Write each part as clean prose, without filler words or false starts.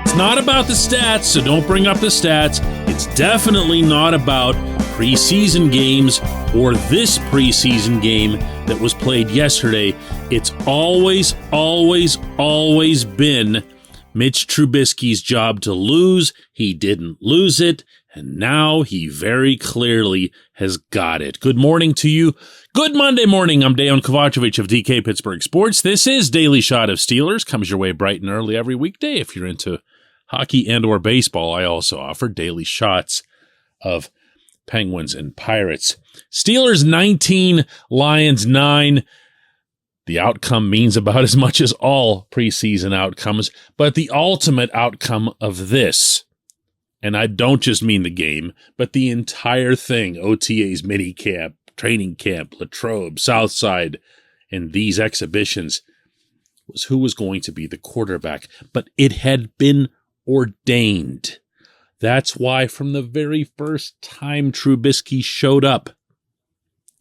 It's not about the stats, so don't bring up the stats. It's definitely not about preseason games or this preseason game that was played yesterday. It's always been Mitch Trubisky's job to lose. He didn't lose it, and now he very clearly has got it. Good morning to you. Good Monday morning. I'm Dejan Kovacevic of DK Pittsburgh Sports. This is Daily Shot of Steelers. Comes your way bright and early every weekday. If you're into hockey and or baseball, I also offer daily shots of Penguins and Pirates. Steelers 19, Lions 9. The outcome means about as much as all preseason outcomes, but the ultimate outcome of this, and I don't just mean the game, but the entire thing, OTAs, minicamp, training camp, Latrobe, Southside, and these exhibitions, was who was going to be the quarterback. But it had been ordained. That's why from the very first time Trubisky showed up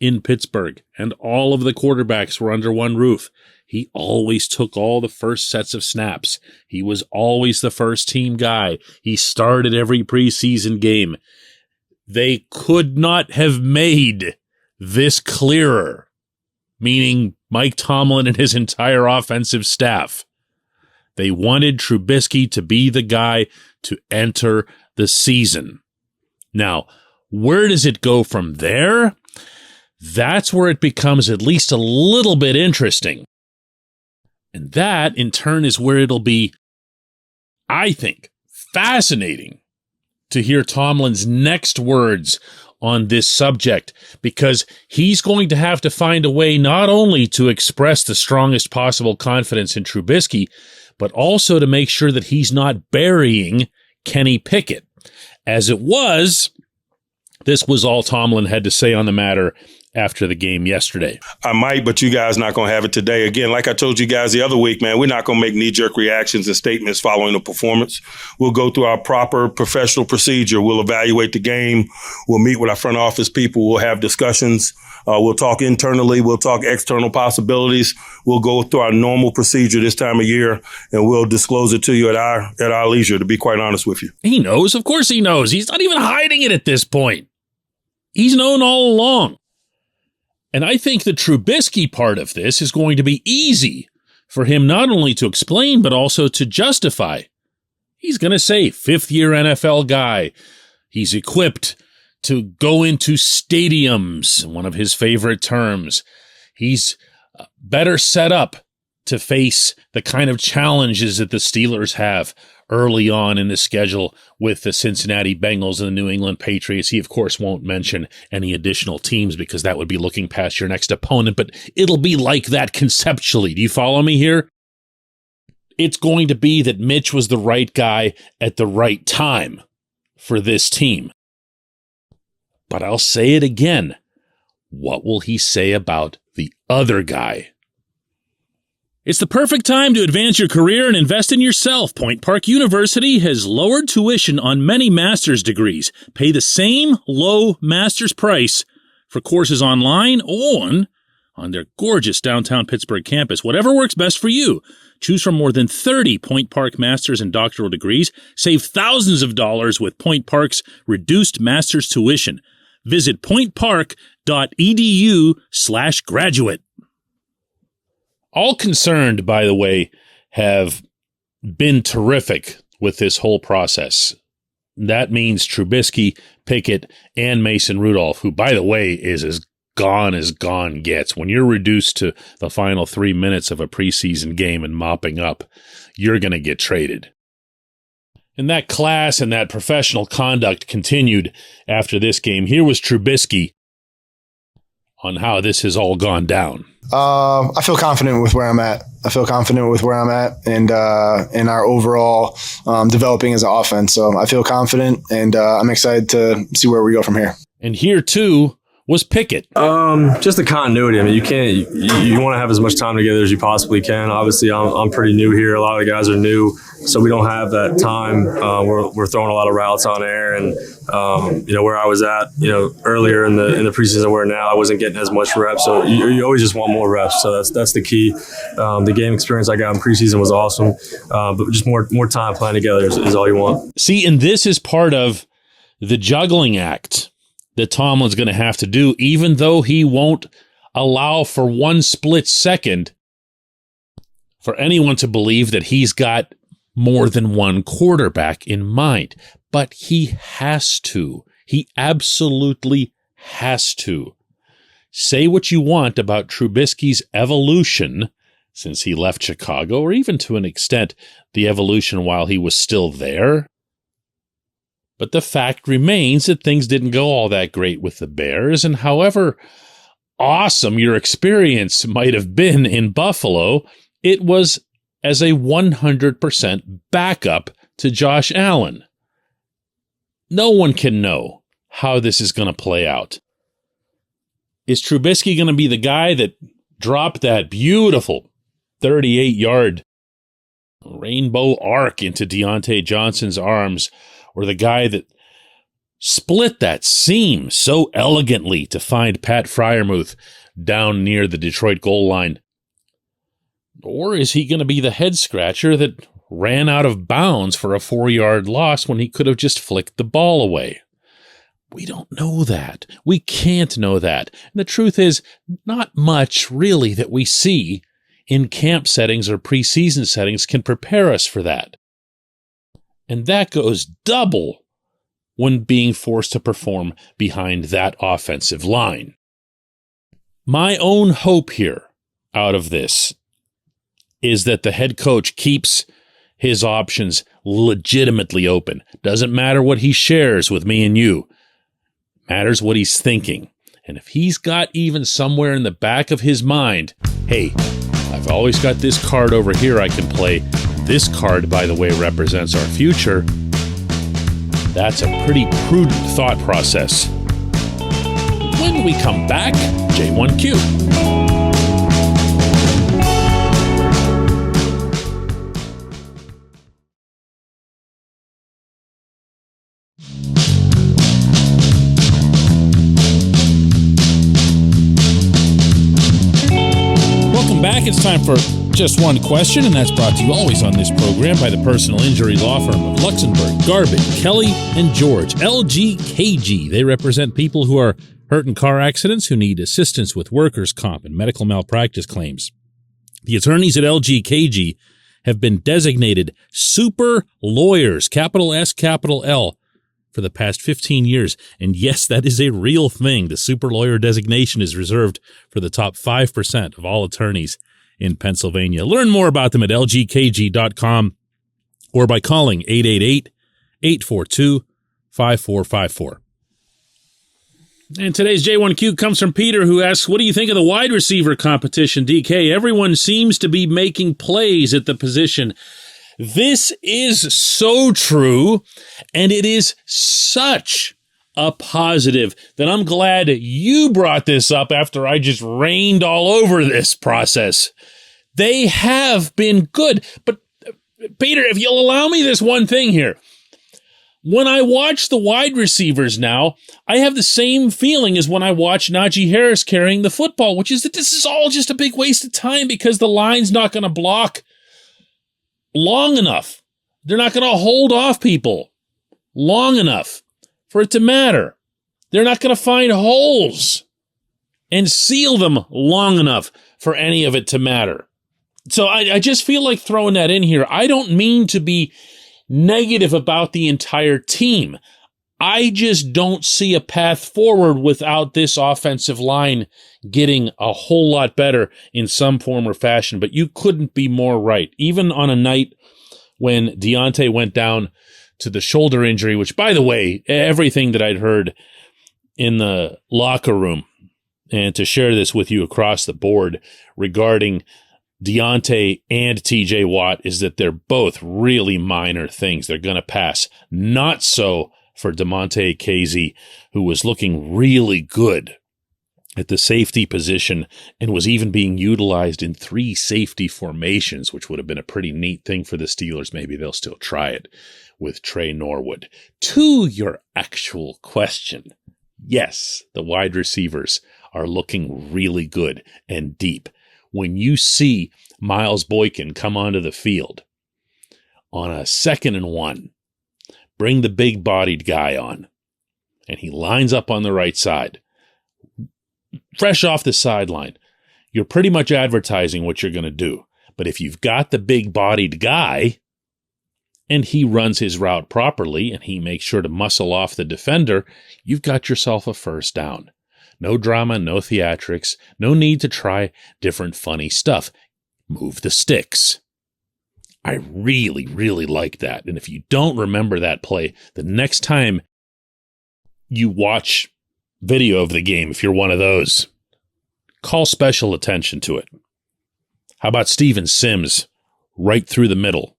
in Pittsburgh and all of the quarterbacks were under one roof, he always took all the first sets of snaps. He was always the first team guy. He started every preseason game. They could not have made this clearer, meaning Mike Tomlin and his entire offensive staff. They wanted Trubisky to be the guy to enter the season. Now, where does it go from there? That's where it becomes at least a little bit interesting. And that, in turn, is where it'll be, I think, fascinating to hear Tomlin's next words on this subject, because he's going to have to find a way not only to express the strongest possible confidence in Trubisky, but also to make sure that he's not burying Kenny Pickett. As it was, this was all Tomlin had to say on the matter after the game yesterday. I might, but you guys not going to have it today. Again, like I told you guys the other week, man, we're not going to make knee-jerk reactions and statements following the performance. We'll go through our proper professional procedure. We'll evaluate the game. We'll meet with our front office people. We'll have discussions. We'll talk internally. We'll talk external possibilities. We'll go through our normal procedure this time of year, and we'll disclose it to you at our leisure, to be quite honest with you. He knows. Of course he knows. He's not even hiding it at this point. He's known all along. And I think the Trubisky part of this is going to be easy for him not only to explain, but also to justify. He's going to say, fifth-year NFL guy. He's equipped to go into stadiums, one of his favorite terms. He's better set up to face the kind of challenges that the Steelers have early on in the schedule with the Cincinnati Bengals and the New England Patriots. He, of course, won't mention any additional teams because that would be looking past your next opponent, but it'll be like that conceptually. Do you follow me here? It's going to be that Mitch was the right guy at the right time for this team. But I'll say it again. What will he say about the other guy? It's the perfect time to advance your career and invest in yourself. Point Park University has lowered tuition on many master's degrees. Pay the same low master's price for courses online or on their gorgeous downtown Pittsburgh campus. Whatever works best for you. Choose from more than 30 Point Park master's and doctoral degrees. Save thousands of dollars with Point Park's reduced master's tuition. Visit pointpark.edu/graduate. All concerned, by the way, have been terrific with this whole process. That means Trubisky, Pickett, and Mason Rudolph, who, by the way, is as gone gets. When you're reduced to the final 3 minutes of a preseason game and mopping up, you're going to get traded. And that class and that professional conduct continued after this game. Here was Trubisky on how this has all gone down. I feel confident with where I'm at. And in our overall developing as an offense. So I feel confident, and I'm excited to see where we go from here. And here, too, was Pickett. Just the continuity. I mean, you want to have as much time together as you possibly can. Obviously, I'm pretty new here. A lot of the guys are new, so we don't have that time. We're throwing a lot of routes on air, and where I was at, earlier in the preseason, where now I wasn't getting as much reps. So you always just want more reps. So that's the key. The game experience I got in preseason was awesome, but just more time playing together is all you want. See, and this is part of the juggling act that Tomlin's going to have to do, even though he won't allow for one split second for anyone to believe that he's got more than one quarterback in mind. But he has to. He absolutely has to. Say what you want about Trubisky's evolution since he left Chicago, or even to an extent, the evolution while he was still there. But the fact remains that things didn't go all that great with the Bears, and however awesome your experience might have been in Buffalo, it was as a 100% backup to Josh Allen. No one can know how this is going to play out. Is Trubisky going to be the guy that dropped that beautiful 38-yard rainbow arc into Deontay Johnson's arms, or the guy that split that seam so elegantly to find Pat Freiermuth down near the Detroit goal line? Or is he going to be the head-scratcher that ran out of bounds for a 4-yard loss when he could have just flicked the ball away? We don't know that. We can't know that. And the truth is, not much really that we see in camp settings or preseason settings can prepare us for that. And that goes double when being forced to perform behind that offensive line. My own hope here out of this is that the head coach keeps his options legitimately open. Doesn't matter what he shares with me and you. Matters what he's thinking. And if he's got even somewhere in the back of his mind, hey, I've always got this card over here I can play. This card, by the way, represents our future. That's a pretty prudent thought process. When we come back, J1Q. Welcome back. It's time for Just One Question, and that's brought to you always on this program by the personal injury law firm of Luxembourg, Garvin, Kelly, and George, LGKG. They represent people who are hurt in car accidents, who need assistance with workers' comp and medical malpractice claims. The attorneys at LGKG have been designated super lawyers, capital S, capital L, for the past 15 years. And yes, that is a real thing. The super lawyer designation is reserved for the top 5% of all attorneys in Pennsylvania. Learn more about them at lgkg.com or by calling 888-842-5454. And today's J1Q comes from Peter, who asks, what do you think of the wide receiver competition, DK? Everyone seems to be making plays at the position. This is so true, and it is such a positive that I'm glad you brought this up after I just rained all over this process. They have been good. But, Peter, if you'll allow me this one thing here. When I watch the wide receivers now, I have the same feeling as when I watch Najee Harris carrying the football, which is that this is all just a big waste of time because the line's not going to block long enough. They're not going to hold off people long enough for it to matter. They're not going to find holes and seal them long enough for any of it to matter. So I just feel like throwing that in here. I don't mean to be negative about the entire team. I just don't see a path forward without this offensive line getting a whole lot better in some form or fashion. But you couldn't be more right. Even on a night when Deontay went down to the shoulder injury, which, by the way, everything that I'd heard in the locker room, and to share this with you across the board regarding Deontay and TJ Watt, is that they're both really minor things. They're going to pass. Not so for DeMonte Casey, who was looking really good at the safety position and was even being utilized in 3 safety formations, which would have been a pretty neat thing for the Steelers. Maybe they'll still try it with Trey Norwood. To your actual question, yes, the wide receivers are looking really good and deep. When you see Miles Boykin come onto the field on a 2nd and 1, bring the big-bodied guy on, and he lines up on the right side, fresh off the sideline, you're pretty much advertising what you're going to do. But if you've got the big-bodied guy and he runs his route properly and he makes sure to muscle off the defender, you've got yourself a first down. No drama, no theatrics, no need to try different funny stuff. Move the sticks. I really, really like that. And if you don't remember that play, the next time you watch video of the game, if you're one of those, call special attention to it. How about Steven Sims right through the middle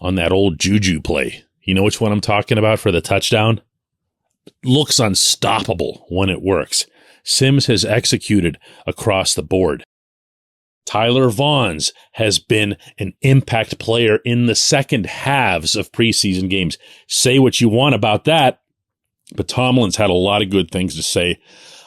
on that old Juju play? You know which one I'm talking about for the touchdown? Looks unstoppable when it works. Sims has executed across the board. Tyler Vaughns has been an impact player in the second halves of preseason games. Say what you want about that, but Tomlin's had a lot of good things to say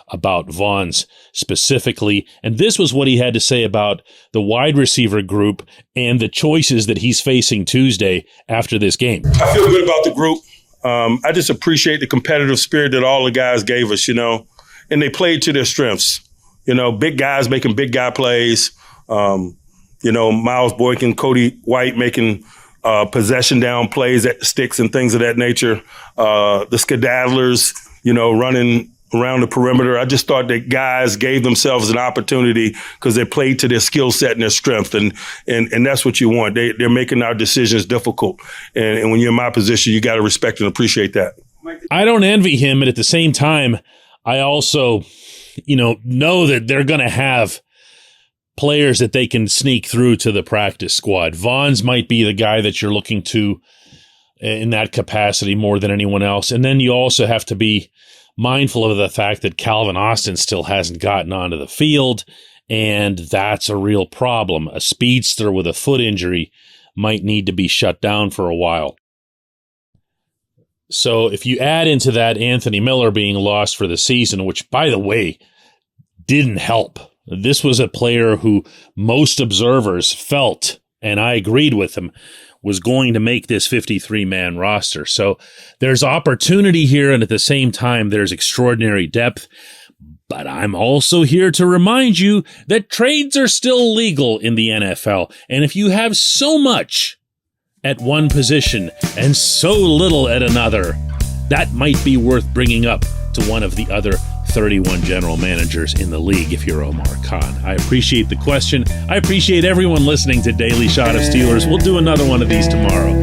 about Vaughns specifically. And this was what he had to say about the wide receiver group and the choices that he's facing Tuesday after this game. I feel good about the group. I just appreciate the competitive spirit that all the guys gave us, and they played to their strengths. Big guys making big guy plays. Miles Boykin, Cody White making possession down plays at the sticks and things of that nature. The skedaddlers, running around the perimeter. I just thought that guys gave themselves an opportunity because they played to their skill set and their strength, and that's what you want. They're making our decisions difficult, and when you're in my position, you got to respect and appreciate that. I don't envy him, but at the same time, I also, know that they're going to have players that they can sneak through to the practice squad. Vaughns might be the guy that you're looking to in that capacity more than anyone else. And then you also have to be mindful of the fact that Calvin Austin still hasn't gotten onto the field, and that's a real problem. A speedster with a foot injury might need to be shut down for a while. So if you add into that Anthony Miller being lost for the season, which, by the way, didn't help. This was a player who most observers felt, and I agreed with him, was going to make this 53-man roster. So there's opportunity here, and at the same time, there's extraordinary depth. But I'm also here to remind you that trades are still legal in the NFL. And if you have so much at one position and so little at another, that might be worth bringing up to one of the other 31 general managers in the league if you're Omar Khan. I appreciate the question. I appreciate everyone listening to Daily Shot of Steelers. We'll do another one of these tomorrow.